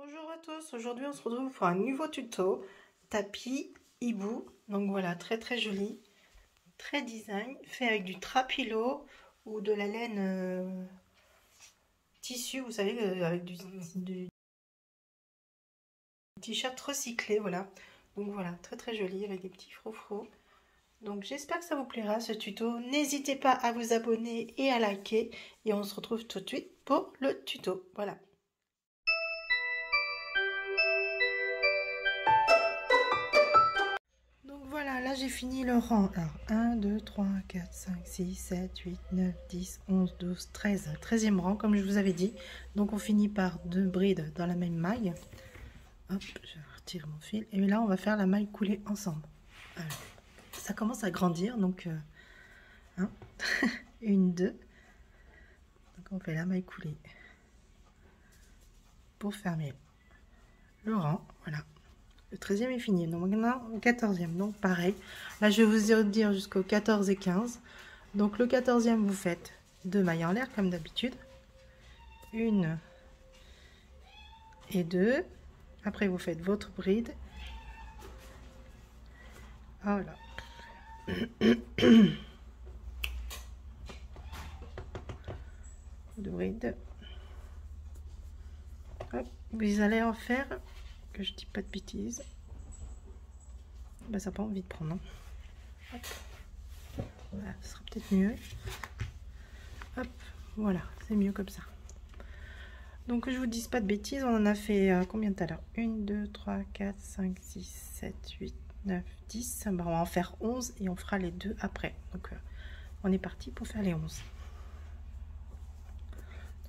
Bonjour à tous, aujourd'hui on se retrouve pour un nouveau tuto tapis hibou. Donc voilà, très très joli, très design, fait avec du trapilo ou de la laine tissu, vous savez, avec du t-shirt recyclé, voilà. Donc voilà, très très joli avec des petits froufrous. Donc j'espère que ça vous plaira ce tuto. N'hésitez pas à vous abonner et à liker et on se retrouve tout de suite pour le tuto. Voilà. Voilà, là j'ai fini le rang. Alors 1, 2, 3, 4, 5, 6, 7, 8, 9, 10, 11, 12, 13. 13e rang comme je vous avais dit. Donc on finit par 2 brides dans la même maille. Hop, je retire mon fil. Et là on va faire la maille coulée ensemble. Alors, ça commence à grandir. Donc 1, 2. Donc on fait la maille coulée pour fermer le rang. Voilà. Le 13e est fini, donc maintenant au 14e, donc pareil. Là je vais vous dire jusqu'au 14 et 15. Donc le 14e vous faites 2 mailles en l'air comme d'habitude. 1 et 2. Après vous faites votre bride. Voilà. De bride. Hop. Vous allez en faire, que je dis pas de bêtises. Ben, ça n'a pas envie de prendre. Hein. Hop. Voilà, ce sera peut-être mieux. Hop, voilà, c'est mieux comme ça. Donc que je vous dise pas de bêtises, on en a fait combien tout à l'heure? 1, 2, 3, 4, 5, 6, 7, 8, 9, 10. Ben, on va en faire 11 et on fera les 2 après. Donc on est parti pour faire les 11. Ça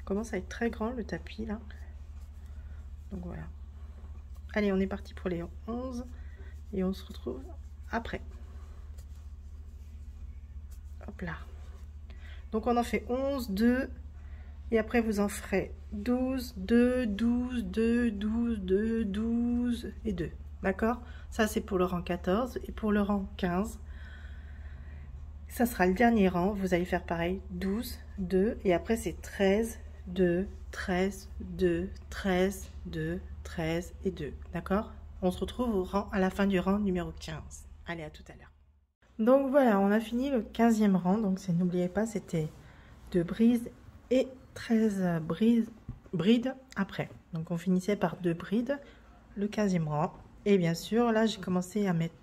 commence à être très grand le tapis là. Donc voilà. Allez, on est parti pour les 11 et on se retrouve après. Hop là. Donc on en fait 11, 2 et après vous en ferez 12, 2, 12, 2, 12, 2, 12 et 2. D'accord? Ça c'est pour le rang 14 et pour le rang 15. Ça sera le dernier rang. Vous allez faire pareil, 12, 2 et après c'est 13, 2, 13, 2, 13, 2, 13 et 2. D'accord? On se retrouve au rang, à la fin du rang numéro 15. Allez, à tout à l'heure. Donc voilà, on a fini le 15e rang. Donc n'oubliez pas, c'était 2 brides et 13 brides après. Donc on finissait par 2 brides, le 15e rang. Et bien sûr, là j'ai commencé à mettre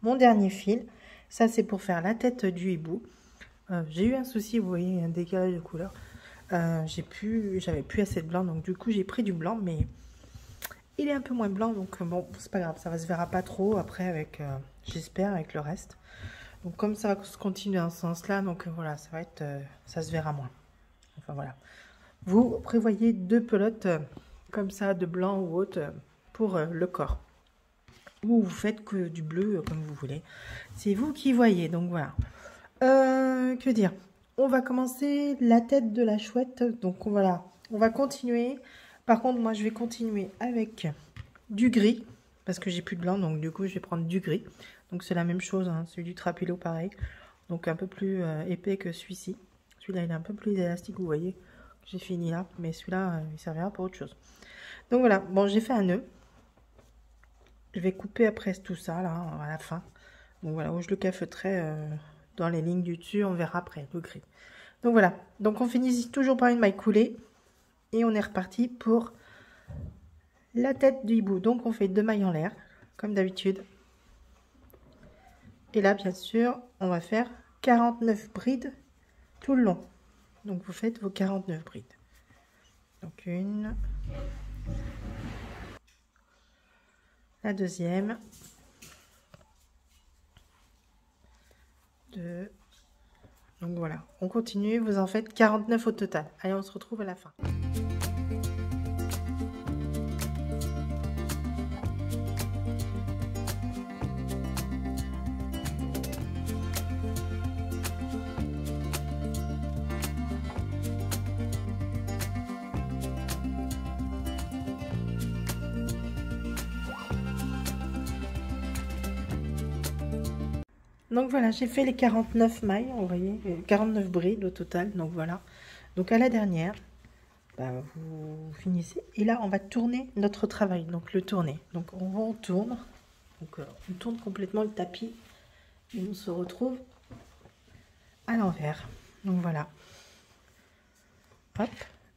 mon dernier fil. Ça c'est pour faire la tête du hibou. J'ai eu un souci, vous voyez, un décalage de couleur. J'avais plus assez de blanc, donc du coup j'ai pris du blanc, mais il est un peu moins blanc, donc bon, c'est pas grave, ça se verra pas trop après avec, j'espère, avec le reste. Donc comme ça va se continuer dans ce sens-là, donc voilà, ça va être, ça se verra moins. Enfin voilà. Vous prévoyez 2 pelotes comme ça, de blanc ou autre, pour le corps. Ou vous faites que du bleu, comme vous voulez. C'est vous qui voyez, donc voilà. Que dire? On va commencer la tête de la chouette. Donc voilà, on va continuer. Par contre, moi, je vais continuer avec du gris. Parce que j'ai plus de blanc, donc du coup, je vais prendre du gris. Donc c'est la même chose, hein, c'est du trapilo pareil. Donc un peu plus épais que celui-ci. Celui-là, il est un peu plus élastique, vous voyez. J'ai fini là, mais celui-là, il servira pour autre chose. Donc voilà, bon, j'ai fait un nœud. Je vais couper après tout ça, là, à la fin. Donc voilà, où je le cafeterai dans les lignes du dessus, on verra après, le gris. Donc voilà, donc on finit ici toujours par une maille coulée. Et on est reparti pour la tête du hibou. Donc on fait 2 mailles en l'air, comme d'habitude. Et là, bien sûr, on va faire 49 brides tout le long. Donc vous faites vos 49 brides. Donc une, la deuxième, 2. Donc voilà, on continue, vous en faites 49 au total. Allez, on se retrouve à la fin. Donc voilà, j'ai fait les 49 mailles, vous voyez, 49 brides au total, donc voilà. Donc à la dernière, vous finissez. Et là, on va tourner notre travail, donc le tourner. Donc on tourne, donc on tourne complètement le tapis et on se retrouve à l'envers. Donc voilà. Hop.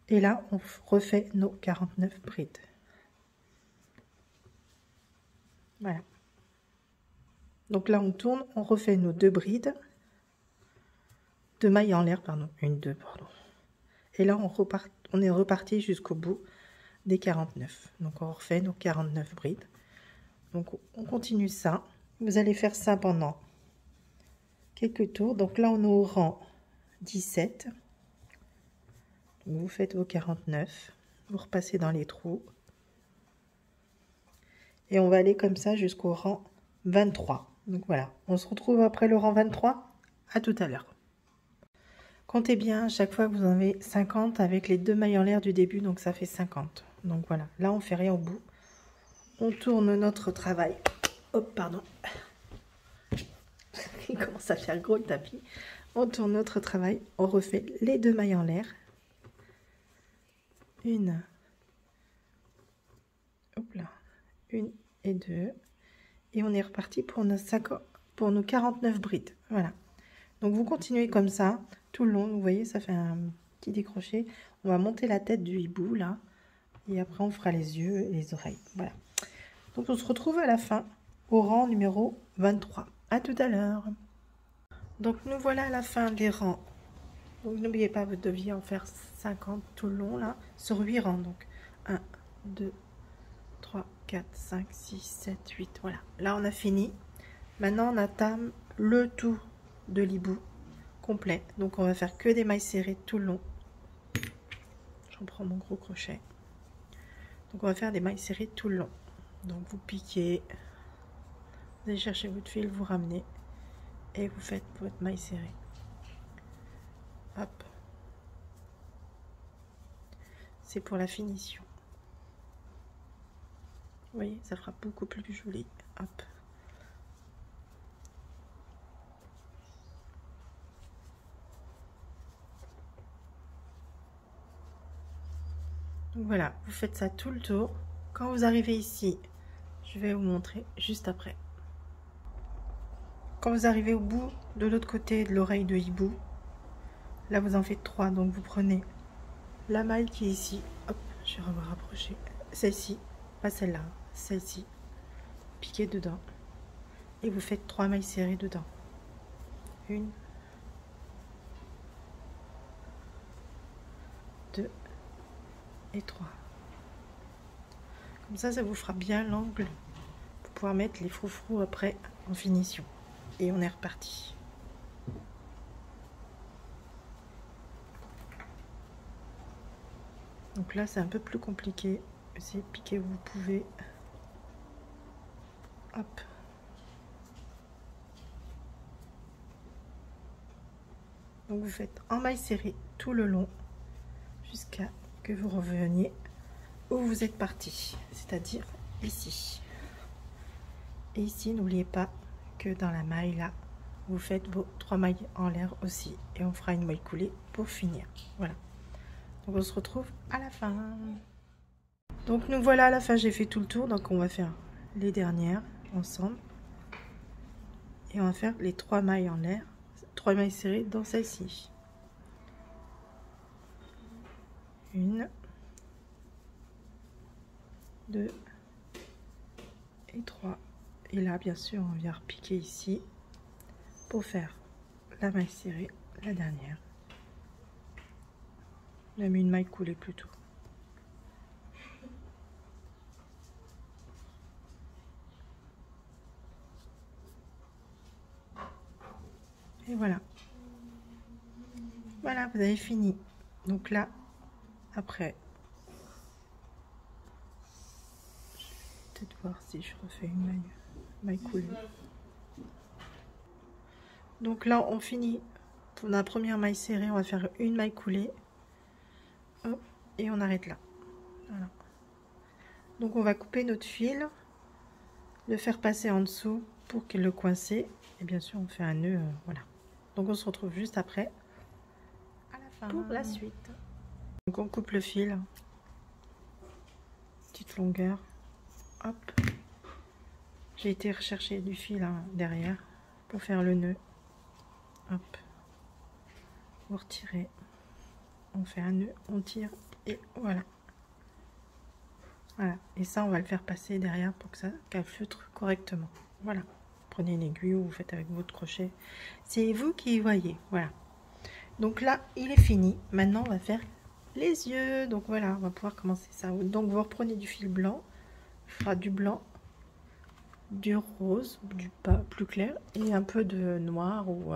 Et là, on refait nos 49 brides. Voilà. Donc là, on tourne, on refait nos 2 brides. 2 mailles en l'air, pardon. 1, 2, pardon. Et là, on est reparti jusqu'au bout des 49. Donc, on refait nos 49 brides. Donc, on continue ça. Vous allez faire ça pendant quelques tours. Donc là, on est au rang 17. Donc, vous faites vos 49. Vous repassez dans les trous. Et on va aller comme ça jusqu'au rang 23. Donc voilà, on se retrouve après le rang 23. À tout à l'heure. Comptez bien, chaque fois vous en avez 50 avec les 2 mailles en l'air du début, donc ça fait 50. Donc voilà, là on fait rien au bout. On tourne notre travail. Hop, pardon. Il commence à faire gros le tapis. On tourne notre travail, on refait les 2 mailles en l'air. Une. Hop là. Une et 2. Et on est reparti pour nos 49 brides. Voilà. Donc vous continuez comme ça tout le long. Vous voyez, ça fait un petit décroché. On va monter la tête du hibou là. Et après on fera les yeux et les oreilles. Voilà. Donc on se retrouve à la fin au rang numéro 23. À tout à l'heure. Donc nous voilà à la fin des rangs. Donc n'oubliez pas, vous deviez en faire 50 tout le long là. Sur 8 rangs. Donc 1, 2, 3, 4, 5, 6, 7, 8. Voilà. Là on a fini. Maintenant on entame le tout de l'hibou complet. Donc on va faire que des mailles serrées tout le long. J'en prends mon gros crochet. Donc on va faire des mailles serrées tout le long. Donc vous piquez, vous allez chercher votre fil, vous ramenez et vous faites votre maille serrée. Hop. C'est pour la finition. Vous voyez, ça fera beaucoup plus joli. Hop. Donc voilà, vous faites ça tout le tour. Quand vous arrivez ici, je vais vous montrer juste après. Quand vous arrivez au bout de l'autre côté de l'oreille de hibou, là vous en faites 3. Donc vous prenez la maille qui est ici. Hop, je vais revoir rapprocher. Celle-ci, pas celle-là, celle-ci. Piquez dedans. Et vous faites 3 mailles serrées dedans. 1, 2 et 3. Comme ça vous fera bien l'angle pour pouvoir mettre les froufrous après en finition. Et on est reparti. Donc là c'est un peu plus compliqué. Essayez de piquer où vous pouvez. Hop. Donc vous faites en maille serrée tout le long jusqu'à que vous reveniez où vous êtes parti, c'est-à-dire ici. Et ici, n'oubliez pas que dans la maille là, vous faites vos 3 mailles en l'air aussi. Et on fera une maille coulée pour finir. Voilà. Donc on se retrouve à la fin. Donc nous voilà à la fin, j'ai fait tout le tour. Donc on va faire les dernières ensemble. Et on va faire les 3 mailles en l'air, 3 mailles serrées dans celle-ci. 1, 2 et 3. Et là, bien sûr, on vient repiquer ici pour faire la maille serrée, la dernière. On a mis une maille coulée plutôt. Et voilà. Voilà, vous avez fini. Donc là, après, je vais peut-être voir si je refais une maille coulée. Donc là, on finit pour la première maille serrée. On va faire une maille coulée. Hop, et on arrête là. Voilà. Donc on va couper notre fil, le faire passer en dessous pour qu'il le coincer. Et bien sûr, on fait un nœud. Voilà. Donc on se retrouve juste après à la fin pour la suite. Donc on coupe le fil, petite longueur, hop. J'ai été rechercher du fil hein, derrière pour faire le nœud, hop. Vous retirez, on fait un nœud, on tire et voilà. Voilà, et ça on va le faire passer derrière pour que ça calfeutre correctement. Voilà, prenez une aiguille ou vous faites avec votre crochet, c'est vous qui voyez. Voilà, donc là il est fini. Maintenant on va faire les yeux. Donc voilà, on va pouvoir commencer ça. Donc vous reprenez du fil blanc, il fera du blanc, du rose, du pas plus clair et un peu de noir ou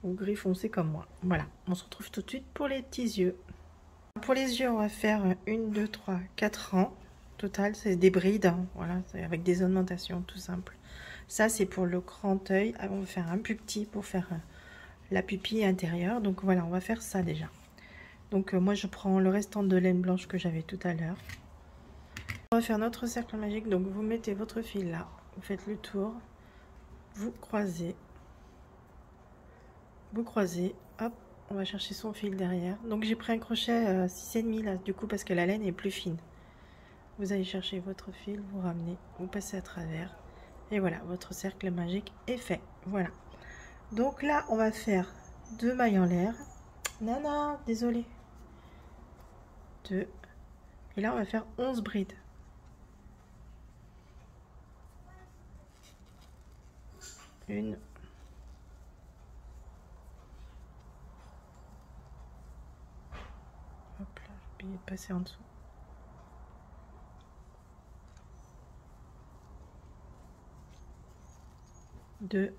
gris foncé comme moi. Voilà, on se retrouve tout de suite pour les petits yeux. Pour les yeux, on va faire 1, 2, 3, 4 rangs. Total, c'est des brides, hein. Voilà, avec des ornementations tout simple. Ça, c'est pour le grand œil. On va faire un plus petit pour faire la pupille intérieure. Donc voilà, on va faire ça déjà. Donc moi, je prends le restant de laine blanche que j'avais tout à l'heure. On va faire notre cercle magique. Donc vous mettez votre fil là, vous faites le tour, vous croisez, hop. On va chercher son fil derrière. Donc j'ai pris un crochet 6,5 là, du coup, parce que la laine est plus fine. Vous allez chercher votre fil, vous ramenez, vous passez à travers. Et voilà, votre cercle magique est fait. Voilà. Donc là, on va faire 2 mailles en l'air. Nana, désolé. 2. Et là, on va faire 11 brides. 1. Hop là, j'ai oublié de passer en dessous. 2.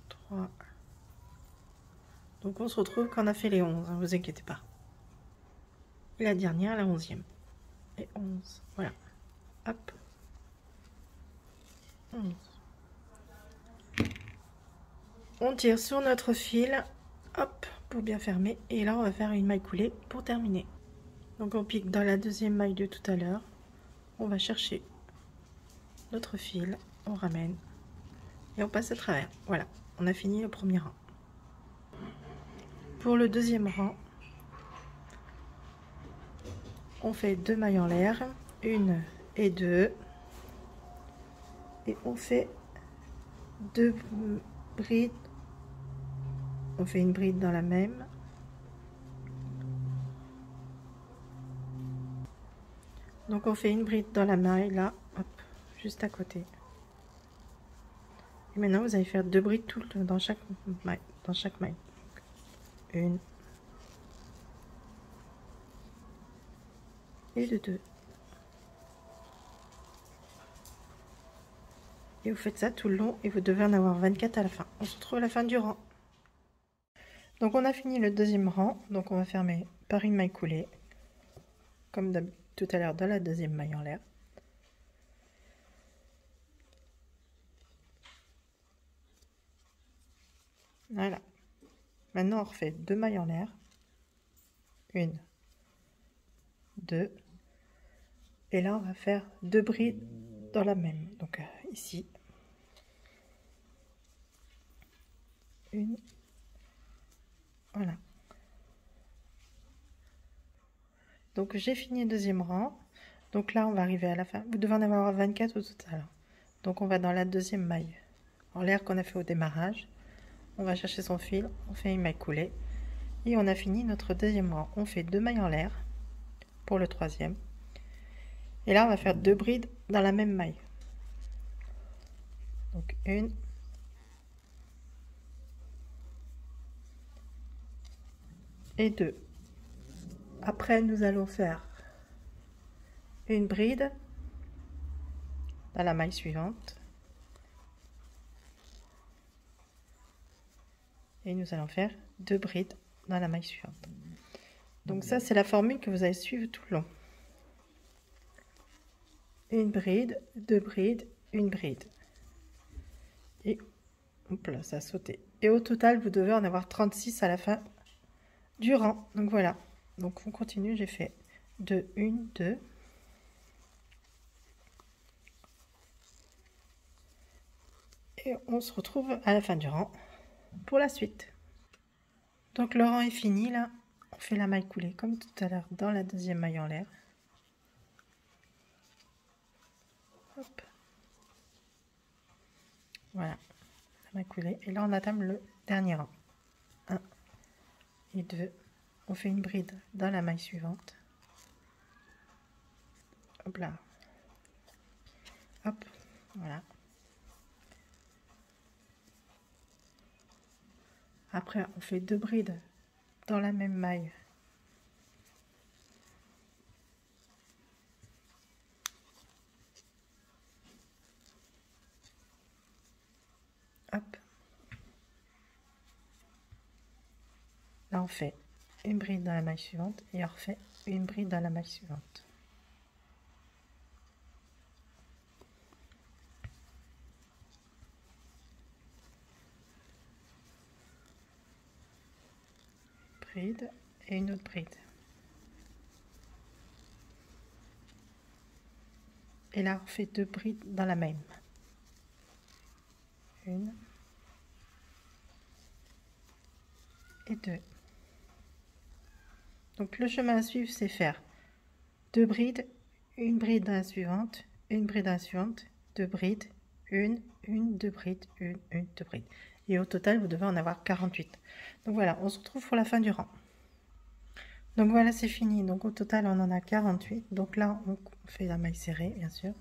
3. Donc on se retrouve quand on a fait les 11, hein, vous inquiétez pas. Et la dernière, la 11e. Et 11, voilà. Hop. 11. On tire sur notre fil, hop, pour bien fermer. Et là, on va faire une maille coulée pour terminer. Donc on pique dans la deuxième maille de tout à l'heure. On va chercher notre fil, on ramène et on passe à travers. Voilà, on a fini le premier rang. Pour le deuxième rang, on fait 2 mailles en l'air, 1 et 2, et on fait 2 brides. On fait une bride dans la même. Donc on fait une bride dans la maille là, hop, juste à côté. Et maintenant vous allez faire 2 brides tout dans chaque maille, Une et de 2. Et vous faites ça tout le long et vous devez en avoir 24 à la fin. On se retrouve à la fin du rang. Donc on a fini le deuxième rang, donc on va fermer par une maille coulée, comme tout à l'heure dans la deuxième maille en l'air. Voilà. Maintenant on refait 2 mailles en l'air, 1, 2, et là on va faire 2 brides dans la même, donc ici, 1, voilà. Donc j'ai fini le deuxième rang, donc là on va arriver à la fin, vous devez en avoir 24 au total. Donc on va dans la deuxième maille en l'air qu'on a fait au démarrage, on va chercher son fil, on fait une maille coulée, et on a fini notre deuxième rang. On fait 2 mailles en l'air pour le troisième, et là on va faire 2 brides dans la même maille. Donc 1 et 2. Après nous allons faire une bride dans la maille suivante et nous allons faire 2 brides dans la maille suivante. Donc ça c'est la formule que vous allez suivre tout le long. Une bride, 2 brides, une bride. Et hop là, ça a sauté. Et au total, vous devez en avoir 36 à la fin du rang. Donc voilà. Donc on continue, j'ai fait 2, 1, 2. Et on se retrouve à la fin du rang. pour la suite. Donc le rang est fini là, on fait la maille coulée comme tout à l'heure dans la deuxième maille en l'air. Hop. Voilà, la maille coulée et là on entame le dernier rang. 1 et 2, on fait une bride dans la maille suivante. Hop là. Hop, voilà. Après, on fait 2 brides dans la même maille. Hop. Là, on fait une bride dans la maille suivante et on refait une bride dans la maille suivante. Bride et une autre bride. Et là, on fait 2 brides dans la même. Une et 2. Donc le chemin à suivre, c'est faire 2 brides, une bride dans la suivante, une bride dans la suivante, 2 brides, une, 2 brides, une, 2 brides. Et au total, vous devez en avoir 48. Donc voilà, on se retrouve pour la fin du rang. Donc voilà, c'est fini. Donc au total, on en a 48. Donc là, on fait la maille serrée, bien sûr.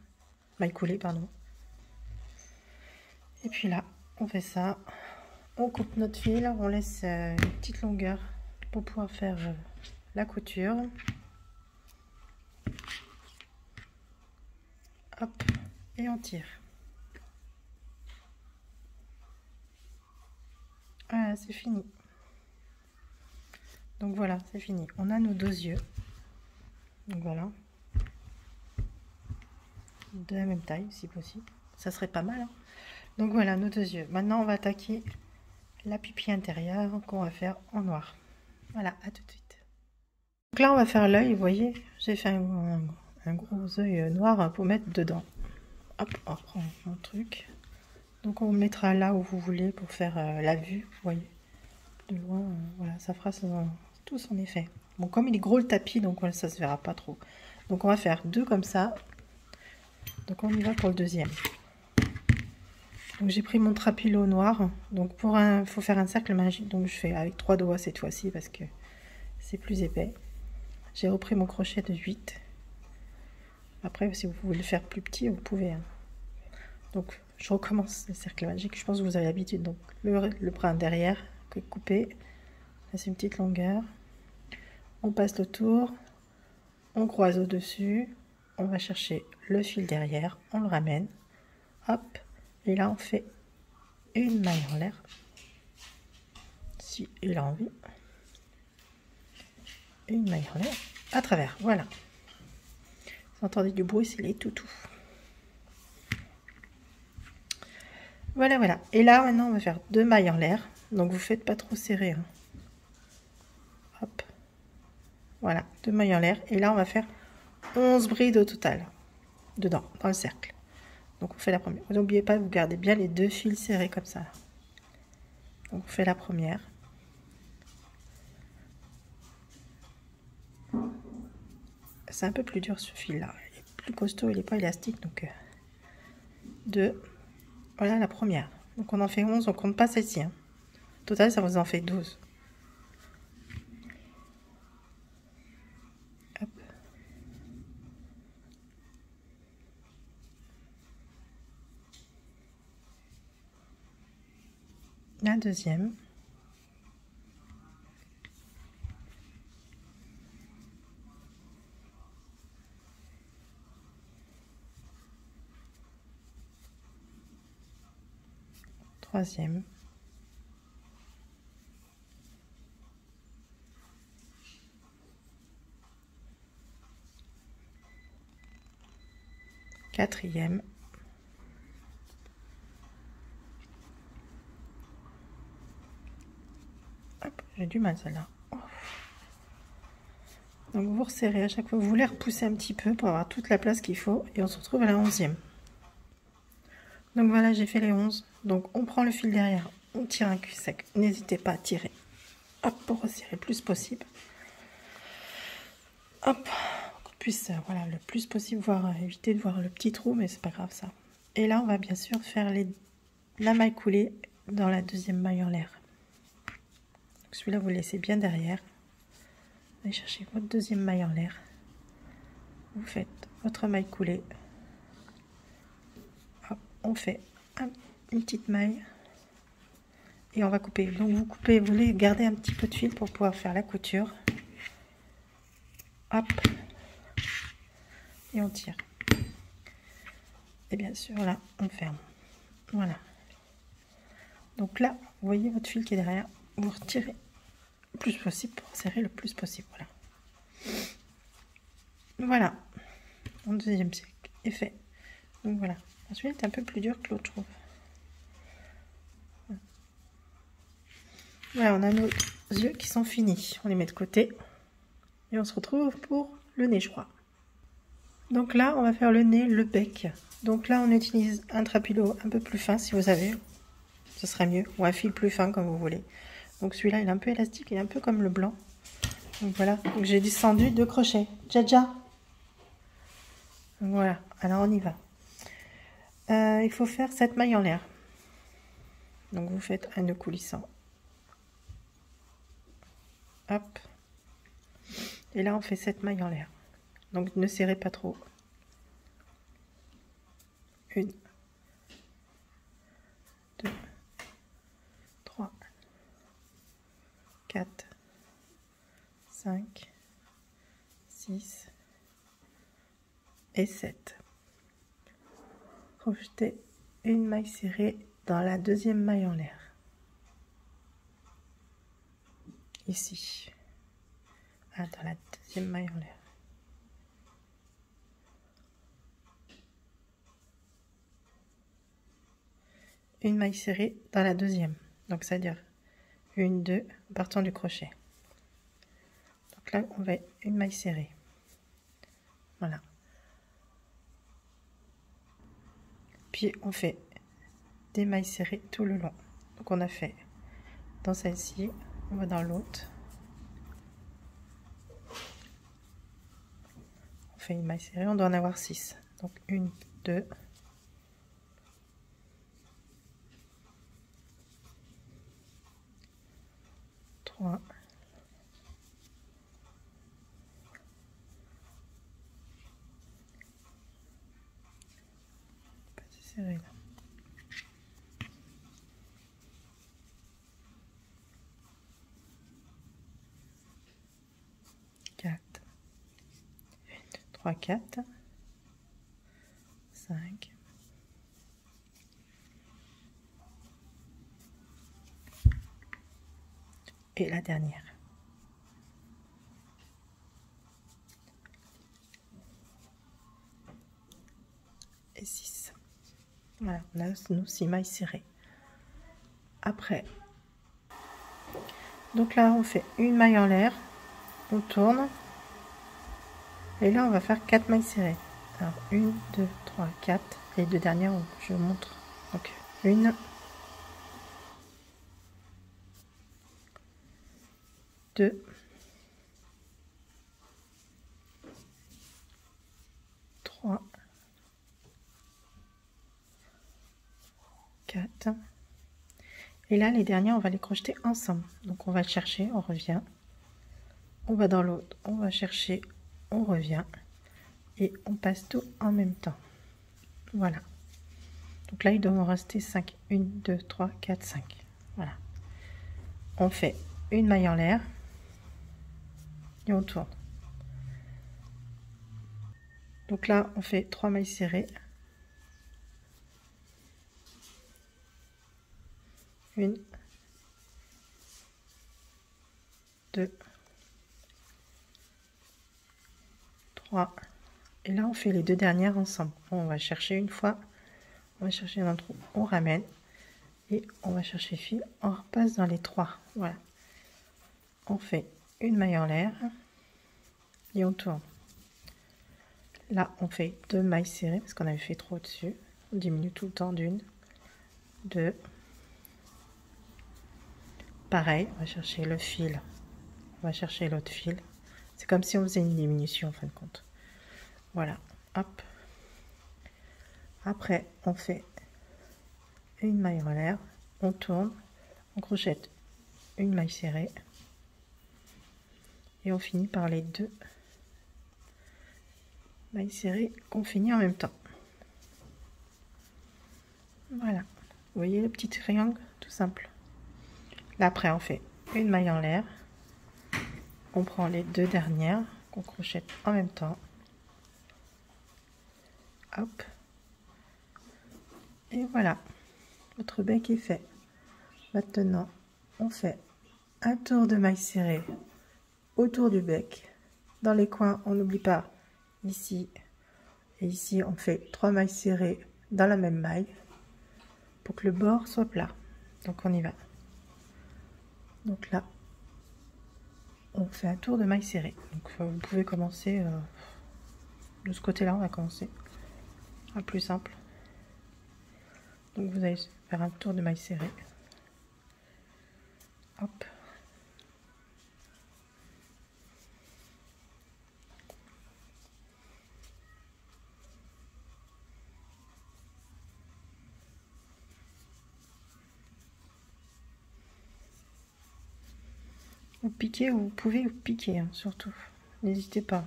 Maille coulée, pardon. Et puis là, on fait ça. On coupe notre fil, on laisse une petite longueur pour pouvoir faire la couture. Hop, et on tire. Voilà, c'est fini. Donc voilà, c'est fini. On a nos 2 yeux. Donc voilà. De la même taille, si possible. Ça serait pas mal. Hein. Donc voilà, nos 2 yeux. Maintenant, on va attaquer la pupille intérieure qu'on va faire en noir. Voilà, à tout de suite. Donc là, on va faire l'œil. Vous voyez, j'ai fait un gros œil noir pour mettre dedans. Hop, on reprend mon truc. Donc on le mettra là où vous voulez pour faire la vue, vous voyez. De loin, voilà, ça fera tout son effet. Bon, comme il est gros le tapis, donc voilà, ça se verra pas trop. Donc on va faire 2 comme ça. Donc on y va pour le deuxième. Donc j'ai pris mon trapilo noir. Donc faut faire un cercle magique. Donc je fais avec 3 doigts cette fois-ci parce que c'est plus épais. J'ai repris mon crochet de 8. Après, si vous voulez le faire plus petit, vous pouvez. Hein. Donc je recommence le cercle magique. Je pense que vous avez l'habitude. Donc le brin derrière que couper. Là c'est une petite longueur. On passe le tour. On croise au-dessus. On va chercher le fil derrière. On le ramène. Hop. Et là on fait une maille en l'air. Si il a envie. Une maille en l'air. À travers. Voilà. Vous entendez du bruit, c'est les toutous. Voilà, voilà. Et là, maintenant, on va faire 2 mailles en l'air. Donc, vous faites pas trop serré. Hein. Hop. Voilà, 2 mailles en l'air. Et là, on va faire 11 brides au total. Dedans, dans le cercle. Donc, on fait la première. N'oubliez pas, vous gardez bien les 2 fils serrés comme ça. Donc, on fait la première. C'est un peu plus dur ce fil-là. Il est plus costaud, il n'est pas élastique. Donc, 2. Voilà la première. Donc on en fait 11, on compte pas celle-ci. Hein. Au total, ça vous en fait 12. Hop. La deuxième. Troisième. Quatrième. J'ai du mal celle-là. Donc vous resserrez à chaque fois, vous les repoussez un petit peu pour avoir toute la place qu'il faut et on se retrouve à la 11e. Donc voilà, j'ai fait les 11. Donc on prend le fil derrière, on tire un cul-sec. N'hésitez pas à tirer. Hop, pour resserrer le plus possible. Hop, qu'on puisse, voilà, le plus possible voir, éviter de voir le petit trou, mais c'est pas grave ça. Et là, on va bien sûr faire la maille coulée dans la deuxième maille en l'air. Celui-là, vous le laissez bien derrière. Vous allez chercher votre deuxième maille en l'air. Vous faites votre maille coulée. Hop, on fait une petite maille. Et on va couper. Donc vous coupez, vous voulez garder un petit peu de fil pour pouvoir faire la couture. Hop. Et on tire. Et bien sûr, là, on ferme. Voilà. Donc là, vous voyez votre fil qui est derrière. Vous retirez le plus possible pour serrer le plus possible. Voilà. Voilà. Mon deuxième cercle est fait. Donc voilà. Celui-là est un peu plus dur que l'autre, je trouve. Voilà, on a nos yeux qui sont finis. On les met de côté. Et on se retrouve pour le nez, je crois. Donc là, on va faire le nez, le bec. Donc là, on utilise un trapilo un peu plus fin, si vous avez. Ce serait mieux. Ou un fil plus fin, comme vous voulez. Donc celui-là, il est un peu élastique. Il est un peu comme le blanc. Donc voilà. Donc j'ai descendu 2 crochets. Dja. Voilà. Alors, on y va. Il faut faire 7 mailles en l'air. Donc vous faites un nœud coulissant. Hop. Et là, on fait 7 mailles en l'air. Donc ne serrez pas trop. 1, 2, 3, 4, 5, 6 et 7. Projetez une maille serrée dans la deuxième maille en l'air. Ici. Ah, dans la deuxième maille en l'air. Une maille serrée dans la deuxième. Donc, c'est-à-dire 1, 2, partant du crochet. Donc là, on va une maille serrée. Voilà. Puis, on fait des mailles serrées tout le long. Donc, on a fait dans celle-ci, on va dans l'autre. On fait une maille serrée, on doit en avoir 6. Donc, 1, 2, 3, 4, 3, 4, 5, et la dernière. Et 6. Voilà, on a nos 6 mailles serrées. Après, donc là, on fait une maille en l'air, on tourne, et là, on va faire 4 mailles serrées. Alors, 1, 2, 3, 4, et les deux dernières, je vous montre. Donc, 1, 2, 3, 4. Et là, les dernières, on va les crocheter ensemble. Donc, on va chercher, on revient. On va dans l'autre, on va chercher, on revient. Et on passe tout en même temps. Voilà. Donc là, il doit en rester 5. 1, 2, 3, 4, 5. Voilà. On fait une maille en l'air. Et on tourne. Donc là, on fait 3 mailles serrées. 1, 2, 3. Et là, on fait les deux dernières ensemble. On va chercher une fois. On va chercher dans le trou. On ramène. Et on va chercher fil. On repasse dans les 3. Voilà. On fait une maille en l'air. Et on tourne. Là, on fait 2 mailles serrées parce qu'on avait fait trop au-dessus. On diminue tout le temps d'une, 2, pareil, on va chercher le fil, on va chercher l'autre fil. C'est comme si on faisait une diminution en fin de compte. Voilà, hop. Après, on fait une maille en l'air, on tourne, on crochette une maille serrée et on finit par les deux mailles serrées qu'on finit en même temps. Voilà, vous voyez le petit triangle, tout simple. Là après on fait une maille en l'air, on prend les deux dernières qu'on crochette en même temps, hop, et voilà, notre bec est fait. Maintenant on fait un tour de maille serrée autour du bec. Dans les coins on n'oublie pas ici et ici, on fait 3 mailles serrées dans la même maille pour que le bord soit plat. Donc on y va. Donc là, on fait un tour de maille serrée. Donc vous pouvez commencer de ce côté-là, on va commencer. Un plus simple. Donc vous allez faire un tour de maille serrée. Hop. Vous piquez, vous pouvez vous piquer, hein, surtout. N'hésitez pas.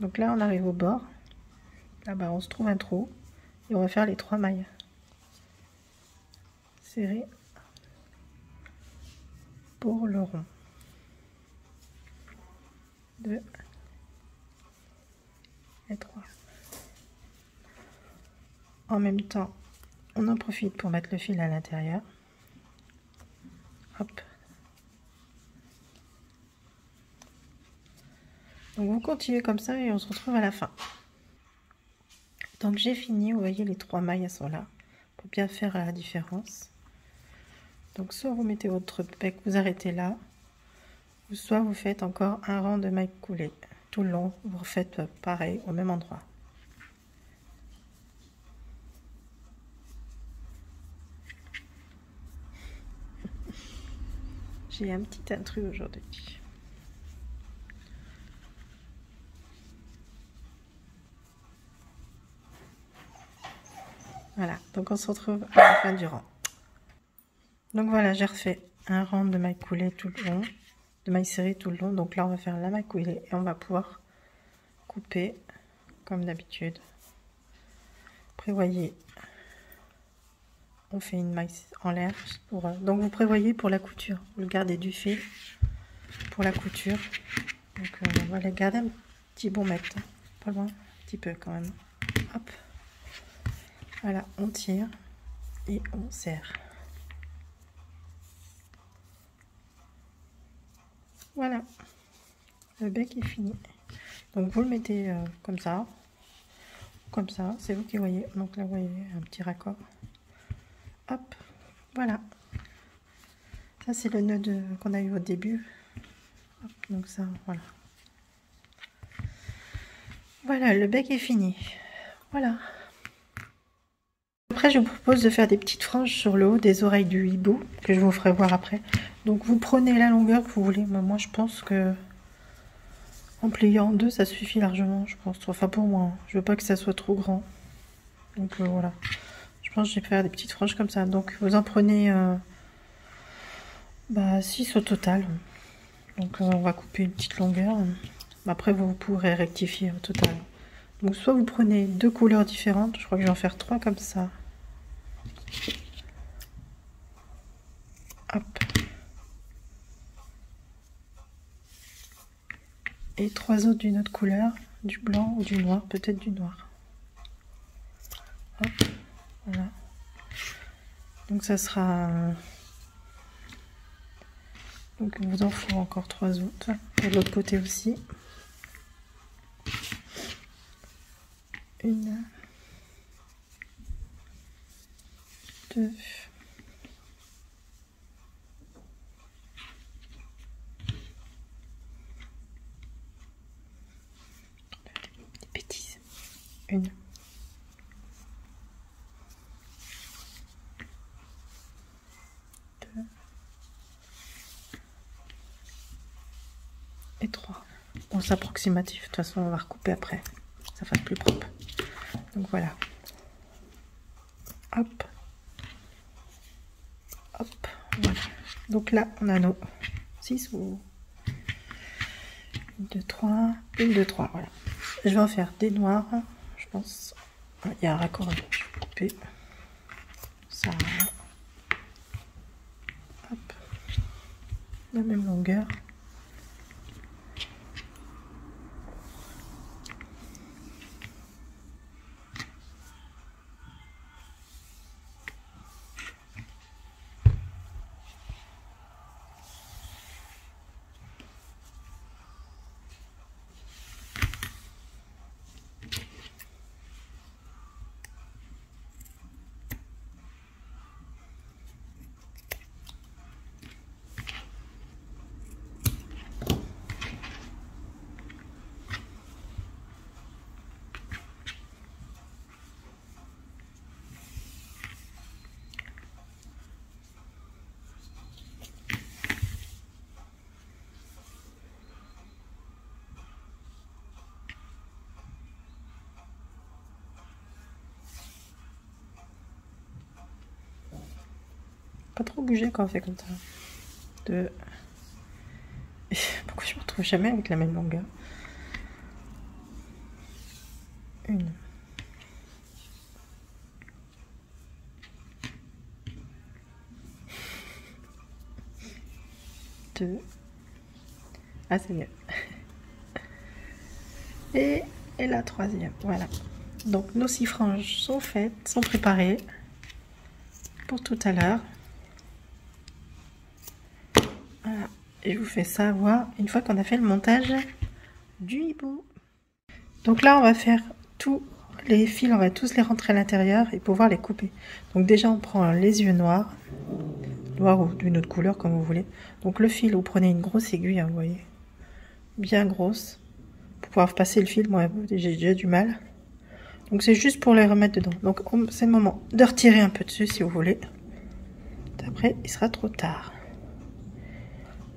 Donc là, on arrive au bord. Là-bas, on se trouve un trou. Et on va faire les 3 mailles serrées pour le rond. 2 et 3. En même temps, on en profite pour mettre le fil à l'intérieur. Hop. Donc vous continuez comme ça et on se retrouve à la fin. Donc j'ai fini, vous voyez les 3 mailles elles sont là pour bien faire la différence. Donc soit vous mettez votre bec, vous arrêtez là, ou soit vous faites encore un rang de mailles coulées tout le long. Vous refaites pareil au même endroit. J'ai un petit intrus aujourd'hui. Voilà, donc on se retrouve à la fin du rang. Donc voilà, j'ai refait un rang de mailles coulées tout le long, de mailles serrées tout le long. Donc là, on va faire la maille coulée et on va pouvoir couper comme d'habitude. Prévoyez, on fait une maille en l'air. Donc vous prévoyez pour la couture, vous gardez du fil pour la couture. Donc on va les garder un petit bon mètre, hein, pas loin, un petit peu quand même. Hop. Voilà, on tire et on serre. Voilà, le bec est fini. Donc vous le mettez comme ça, c'est vous qui voyez. Donc là, vous voyez un petit raccord. Hop, voilà. Ça, c'est le nœud qu'on a eu au début. Hop, donc ça, voilà. Voilà, le bec est fini. Voilà. Après, je vous propose de faire des petites franges sur le haut des oreilles du hibou, que je vous ferai voir après. Donc, vous prenez la longueur que vous voulez. Moi, je pense que en pliant en deux, ça suffit largement, je pense. Enfin, pour moi, je veux pas que ça soit trop grand. Donc, voilà. Je pense que je vais faire des petites franges comme ça. Donc, vous en prenez 6 au total. Donc, on va couper une petite longueur. Après, vous pourrez rectifier au total. Donc, soit vous prenez 2 couleurs différentes. Je crois que je vais en faire 3 comme ça. Hop. Et 3 autres d'une autre couleur, du blanc ou du noir, peut-être du noir. Hop, voilà. Donc ça sera... Donc il vous en faut encore 3 autres. Et de l'autre côté aussi. 1, 2... Des bêtises. 1, et 3. Bon, c'est approximatif, de toute façon on va recouper après, ça fasse plus propre. Donc voilà. Hop. Hop, voilà. Donc là, on a nos 6 ou 1, 2, 3, 1, 2, 3, voilà. Je vais en faire des noirs, je pense. Il y a un raccord, je vais couper. Ça, hop, la même longueur. Pas trop bouger quand on fait comme ça. Pourquoi je me retrouve jamais avec la même longueur? 1. 2. Ah, c'est mieux. Et la 3e, voilà. Donc nos 6 franges sont faites, sont préparées pour tout à l'heure. Voilà. Et je vous fais savoir une fois qu'on a fait le montage du hibou. Donc là, on va faire tous les fils, on va tous les rentrer à l'intérieur et pouvoir les couper. Donc déjà, on prend les yeux noirs, ou d'une autre couleur comme vous voulez. Donc le fil, vous prenez une grosse aiguille, hein, vous voyez, bien grosse, pour pouvoir passer le fil. Moi, j'ai déjà du mal. Donc c'est juste pour les remettre dedans. Donc c'est le moment de retirer un peu dessus si vous voulez. Après, il sera trop tard.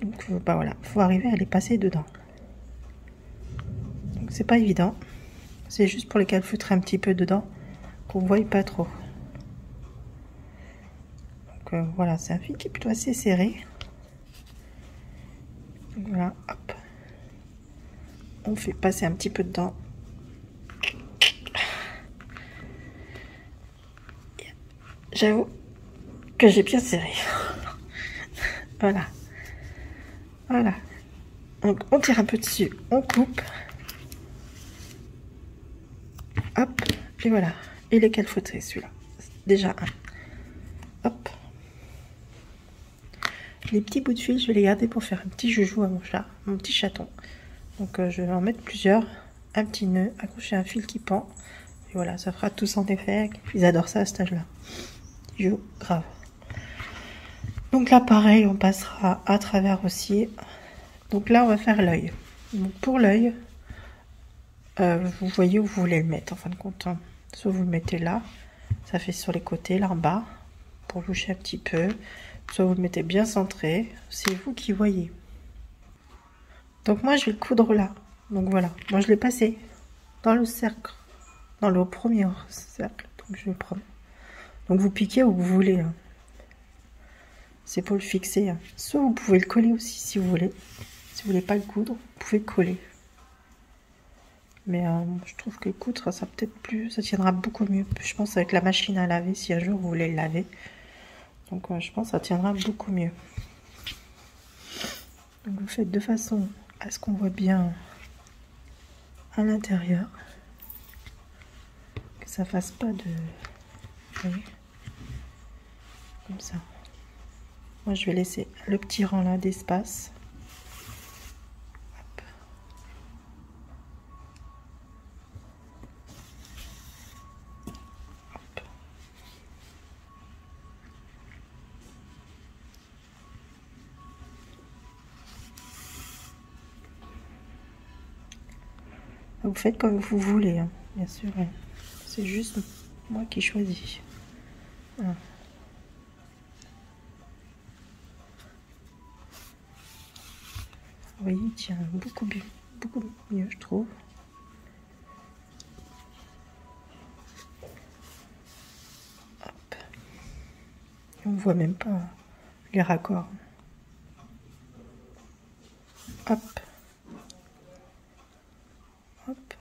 Donc bah voilà, faut arriver à les passer dedans. Donc c'est pas évident. C'est juste pour les calfeutrer un petit peu dedans, qu'on ne voie pas trop. Donc voilà, c'est un fil qui est plutôt assez serré. Donc voilà, hop. On fait passer un petit peu dedans. J'avoue que j'ai bien serré. Voilà. Voilà. Donc on tire un peu dessus, on coupe. Hop, et voilà. Et les calfeutrés, celui-là. Déjà un. Hop. Les petits bouts de fil, je vais les garder pour faire un petit joujou à mon chat, mon petit chaton. Donc je vais en mettre plusieurs. Un petit nœud, accrocher un fil qui pend. Et voilà, ça fera tout son effet. Ils adorent ça à cet âge-là. Ils jouent grave. Donc là, pareil, on passera à travers aussi. Donc là, on va faire l'œil. Donc pour l'œil, vous voyez où vous voulez le mettre en fin de compte. Hein. Soit vous le mettez là, ça fait sur les côtés, là en bas, pour loucher un petit peu. Soit vous le mettez bien centré, c'est vous qui voyez. Donc moi, je vais le coudre là. Donc voilà, moi je l'ai passé dans le cercle, dans le premier cercle. Donc je vais prendre. Donc vous piquez où vous voulez. Hein. C'est pour le fixer. Hein. Soit vous pouvez le coller aussi si vous voulez. Si vous voulez pas le coudre, vous pouvez coller. Mais je trouve que le coudre, ça peut-être plus, ça tiendra beaucoup mieux. Je pense avec la machine à laver, si un jour vous voulez le laver. Donc je pense que ça tiendra beaucoup mieux. Donc vous faites de façon à ce qu'on voit bien à l'intérieur. Que ça fasse pas de... Vous voyez, comme ça. Moi je vais laisser le petit rang là d'espace. Vous faites comme vous voulez, hein, bien sûr. Hein. C'est juste moi qui choisis. Voilà. Vous voyez, il tient beaucoup mieux, je trouve. Hop. On voit même pas les raccords. Hop. Hop.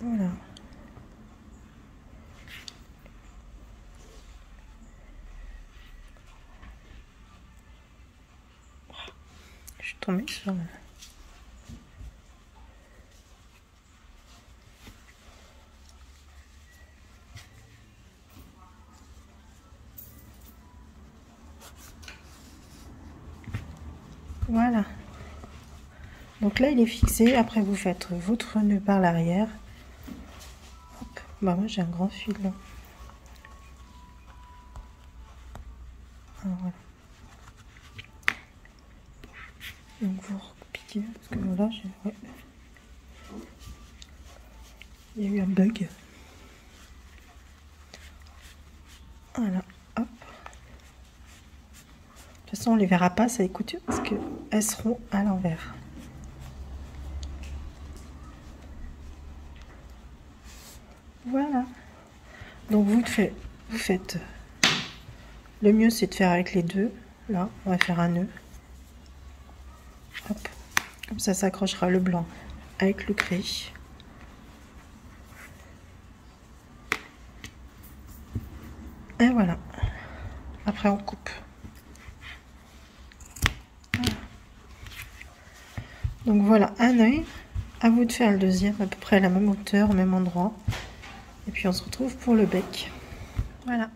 Voilà. Je suis tombée sur... Voilà. Donc là, il est fixé. Après, vous faites votre nœud par l'arrière. Bah moi, j'ai un grand fil là. Alors, voilà. Donc vous repiquez parce que là, ouais. Il y a eu un bug. Voilà. Hop. De toute façon, on les verra pas, ça les coutures parce que elles seront à l'envers. Voilà. Donc vous faites. Le mieux c'est de faire avec les deux. Là, on va faire un nœud. Hop. Comme ça s'accrochera le blanc avec le gris. Et voilà. Après on coupe. Voilà. Donc voilà un œil. À vous de faire le deuxième à peu près à la même hauteur, au même endroit. Et puis on se retrouve pour le bec. Voilà.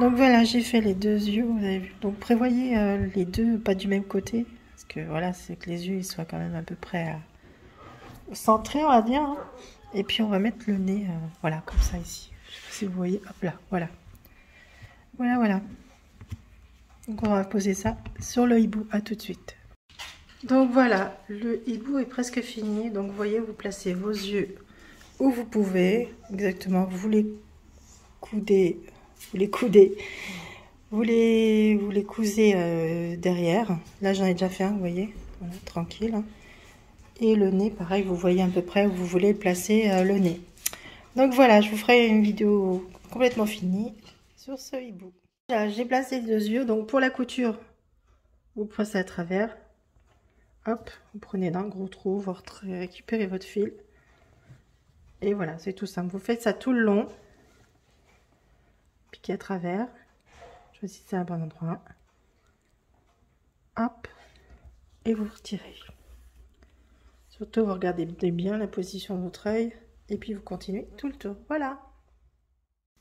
Donc voilà, j'ai fait les deux yeux, vous avez vu. Donc prévoyez les deux pas du même côté. Parce que voilà, c'est que les yeux ils soient quand même à peu près centrés, on va dire. Hein. Et puis on va mettre le nez, voilà, comme ça ici. Je sais pas si vous voyez, hop là, voilà. Voilà, voilà. Donc on va poser ça sur le hibou, à tout de suite. Donc voilà, le hibou est presque fini. Donc vous voyez, vous placez vos yeux où vous pouvez. Exactement, vous les coudez, vous les cousez derrière. Là j'en ai déjà fait un, vous voyez, voilà, tranquille. Hein. Et le nez, pareil, vous voyez à peu près où vous voulez placer le nez. Donc voilà, je vous ferai une vidéo complètement finie sur ce hibou. J'ai placé les deux yeux, donc pour la couture, vous passez à travers. Hop, vous prenez d'un gros trou, vous récupérez votre fil. Et voilà, c'est tout simple. Vous faites ça tout le long. Piquez à travers. Choisissez un bon endroit. Hop. Et vous retirez. Surtout, vous regardez bien la position de votre œil. Et puis, vous continuez tout le tour. Voilà.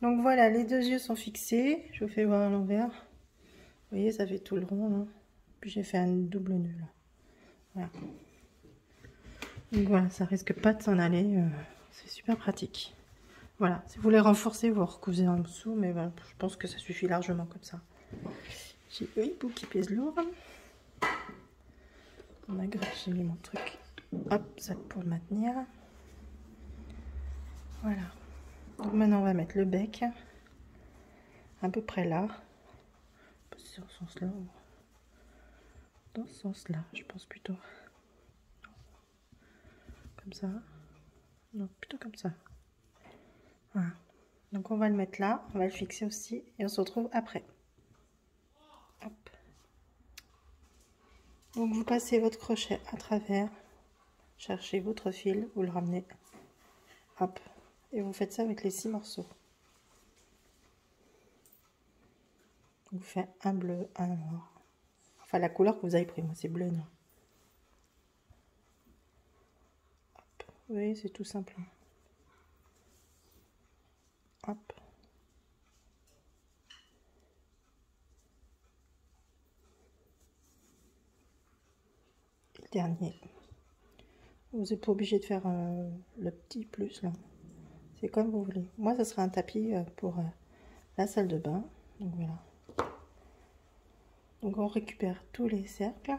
Donc voilà, les deux yeux sont fixés. Je vous fais voir à l'envers. Vous voyez, ça fait tout le rond. Là. Puis, j'ai fait un double nœud. Là. Voilà. Donc voilà, ça risque pas de s'en aller. C'est super pratique. Voilà, si vous voulez renforcer, vous recousez en dessous. Mais voilà, je pense que ça suffit largement comme ça. J'ai le hibou qui pèse lourd. On agrège, j'ai mis mon truc. Hop, ça pour le maintenir. Voilà. Donc maintenant on va mettre le bec. À peu près là. Dans ce sens-là. Dans ce sens-là, je pense plutôt. Comme ça. Non, plutôt comme ça. Voilà. Donc on va le mettre là. On va le fixer aussi. Et on se retrouve après. Hop. Donc vous passez votre crochet à travers, cherchez votre fil, vous le ramenez, hop, et vous faites ça avec les 6 morceaux. Vous faites un bleu, un noir, enfin la couleur que vous avez pris, moi c'est bleu et noir. Hop. Vous voyez, c'est tout simple. Hop. Dernier, vous n'êtes pas obligé de faire le petit plus là, c'est comme vous voulez. Moi ça sera un tapis pour la salle de bain. Donc voilà, donc on récupère tous les cercles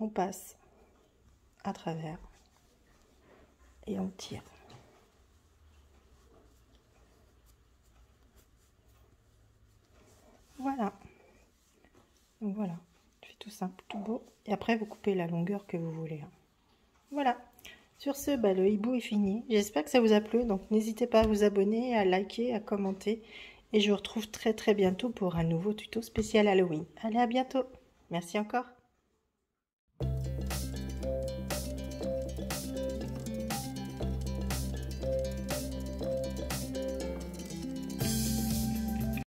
on passe à travers et on tire. Voilà. Donc voilà, c'est tout simple, tout beau. Et après, vous coupez la longueur que vous voulez. Voilà. Sur ce, le hibou est fini. J'espère que ça vous a plu. Donc n'hésitez pas à vous abonner, à liker, à commenter. Et je vous retrouve très bientôt pour un nouveau tuto spécial Halloween. Allez, à bientôt. Merci encore.